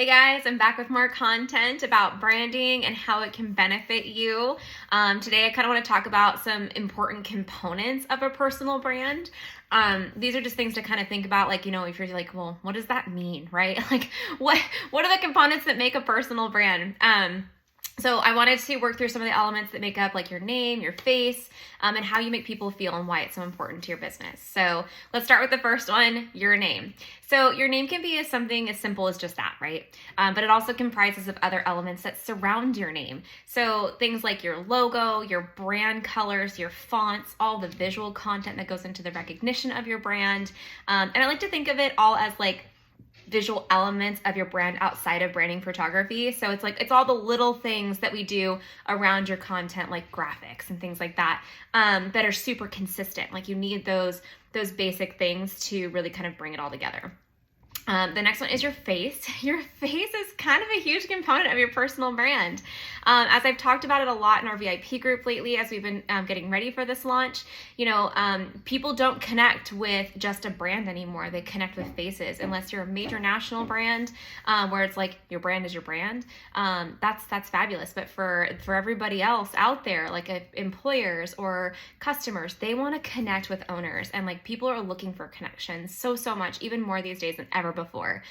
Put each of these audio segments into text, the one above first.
Hey guys, I'm back with more content about branding and how it can benefit you. Today I kind of want to talk about some important components of a personal brand. These are just things to kind of think about, like, if you're like, well, what does that mean, right? Like, what are the components that make a personal brand? So I wanted to work through some of the elements that make up like your name, your face, and how you make people feel and why it's so important to your business. So let's start with the first one, your name. So your name can be something as simple as just that, right? But it also comprises of other elements that surround your name. So things like your logo, your brand colors, your fonts, all the visual content that goes into the recognition of your brand. And I like to think of it all as like visual elements of your brand outside of branding photography. So it's all the little things that we do around your content, like graphics and things like that, that are super consistent. Like you need those basic things to really kind of bring it all together. The next one is your face. Your face is kind of a huge component of your personal brand. As I've talked about it a lot in our VIP group lately, as we've been getting ready for this launch, people don't connect with just a brand anymore. They connect with faces, unless you're a major national brand, where it's like your brand is your brand. That's fabulous. But for everybody else out there, like employers or customers, they want to connect with owners, and like people are looking for connections so much, even more these days than ever before.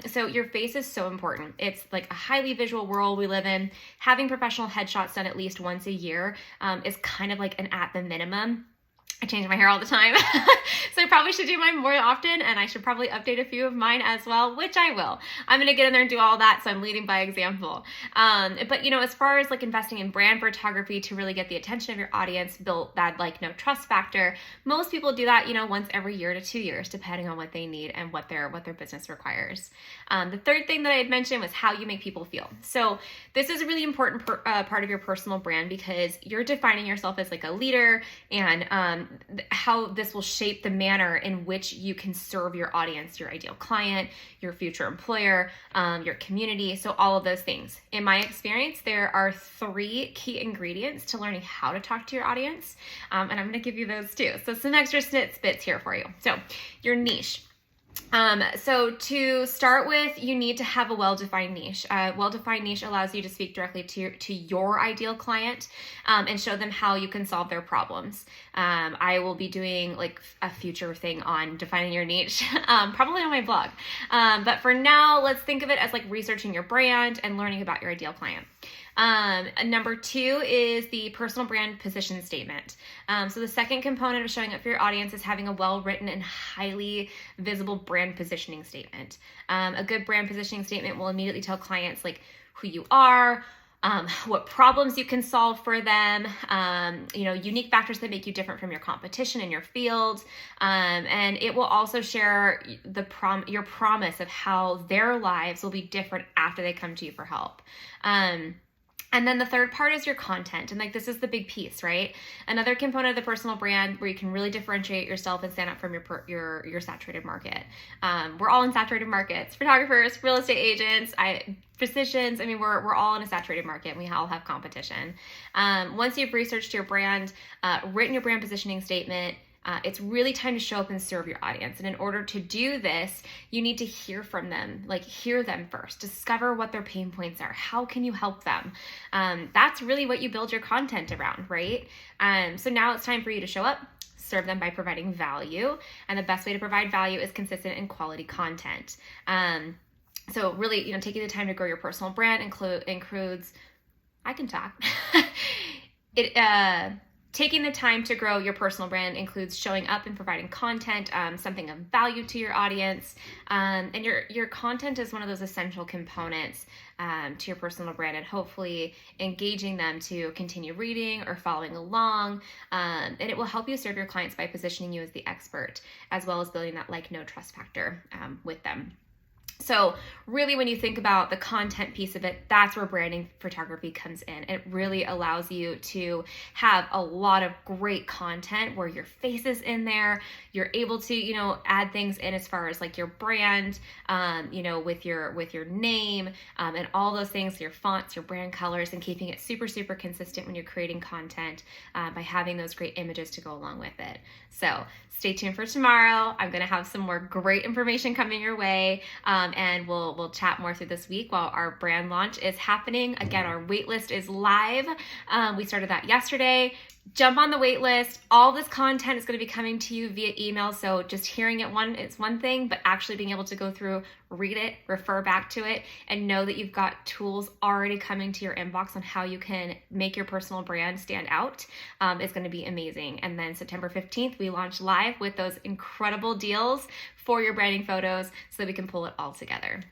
So your face is so important. It's like a highly visual world we live in. Having professional headshots done at least once a year is kind of like an at the minimum. I change my hair all the time, so I probably should do mine more often, and I should probably update a few of mine as well, which I will. I'm going to get in there and do all that, so I'm leading by example. But as far as like investing in brand photography to really get the attention of your audience, build that like no trust factor, most people do that, once every year to 2 years, depending on what they need and what their business requires. The third thing that I had mentioned was how you make people feel. So this is a really important part of your personal brand, because you're defining yourself as like a leader, and how this will shape the manner in which you can serve your audience, your ideal client, your future employer, your community. So all of those things. In my experience, there are 3 key ingredients to learning how to talk to your audience. And I'm going to give you those too. So some extra snippets here for you. So your niche. So to start with, you need to have a well-defined niche. Well-defined niche allows you to speak directly to your ideal client, and show them how you can solve their problems. I will be doing like a future thing on defining your niche, probably on my blog. But for now, let's think of it as like researching your brand and learning about your ideal client. Number 2 is the personal brand position statement. So the second component of showing up for your audience is having a well-written and highly visible brand positioning statement. A good brand positioning statement will immediately tell clients like who you are, what problems you can solve for them, unique factors that make you different from your competition in your field. And it will also share your promise of how their lives will be different after they come to you for help. And then the third part is your content. And like, this is the big piece, right? Another component of the personal brand where you can really differentiate yourself and stand out from your saturated market. We're all in saturated markets: photographers, real estate agents, physicians. I mean, we're all in a saturated market, and we all have competition. Once you've researched your brand, written your brand positioning statement, it's really time to show up and serve your audience. And in order to do this, you need to hear from them, like hear them first, discover what their pain points are. How can you help them? That's really what you build your content around, right? So now it's time for you to show up, serve them by providing value. And the best way to provide value is consistent and quality content. So really, taking the time to grow your personal brand includes, I can talk. Taking the time to grow your personal brand includes showing up and providing content, something of value to your audience. And your content is one of those essential components to your personal brand, and hopefully engaging them to continue reading or following along. And it will help you serve your clients by positioning you as the expert, as well as building that like no trust factor with them. So really, when you think about the content piece of it, that's where branding photography comes in. It really allows you to have a lot of great content where your face is in there. You're able to, add things in as far as like your brand, with your name, and all those things, your fonts, your brand colors, and keeping it super, super consistent when you're creating content by having those great images to go along with it. So stay tuned for tomorrow. I'm going to have some more great information coming your way. and we'll chat more through this week while our brand launch is happening. Again, our wait list is live. We started that yesterday. Jump on the wait list. All this content is going to be coming to you via email. So just hearing it it's one thing, but actually being able to go through, read it, refer back to it, and know that you've got tools already coming to your inbox on how you can make your personal brand stand out is going to be amazing. And then September 15th, we launch live with those incredible deals for your branding photos so that we can pull it all together.